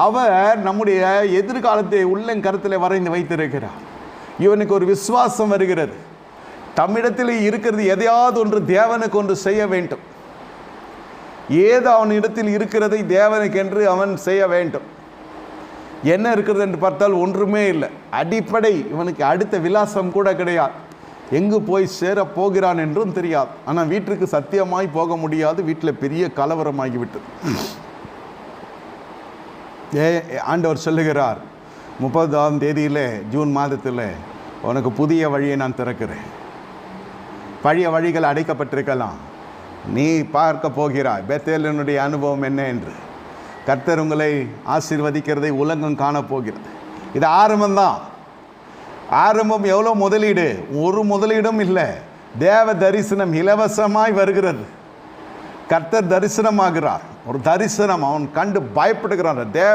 அவர் நம்முடைய எதிர்காலத்தை உள்ளங்கருத்தில் வரைந்து வைத்திருக்கிறார். இவனுக்கு ஒரு விசுவாசம் வருகிறது, தம்மிடத்தில் இருக்கிறது எதையாவது ஒன்று தேவனுக்கு ஒன்று செய்ய வேண்டும். ஏதோ அவன் இடத்தில் இருக்கிறதை தேவனுக்கென்று அவன் செய்ய வேண்டும். என்ன இருக்கிறது என்று பார்த்தால் ஒன்றுமே இல்லை. அடிப்படை இவனுக்கு அடுத்த விலாசம் கூட கிடையாது. எங்கு போய் சேர போகிறான் என்றும் தெரியாது. ஆனால் வீட்டிற்கு சத்தியமாய் போக முடியாது. வீட்டில் பெரிய கலவரமாகிவிட்டது. ஆண்டவர் சொல்லுகிறார், 30ஆம் தேதியில் ஜூன் மாதத்தில் உனக்கு புதிய வழியை நான் திறக்கிறேன். பழைய வழிகள் அடைக்கப்பட்டிருக்கலாம், நீ பார்க்க போகிறாய் பெத்தேலினுடைய அனுபவம் என்ன என்று. கர்த்தர் உங்களை ஆசீர்வதிக்கிறதை உலகம் காணப்போகிறது. இது ஆரம்பம்தான். ஆரம்பம். எவ்வளோ முதலீடு? ஒரு முதலீடும் இல்லை. தேவ தரிசனம் இலவசமாய் வருகிறது. கர்த்தர் தரிசனமாகிறார். ஒரு தரிசனம், அவன் கண்டு பயப்படுகிறான்.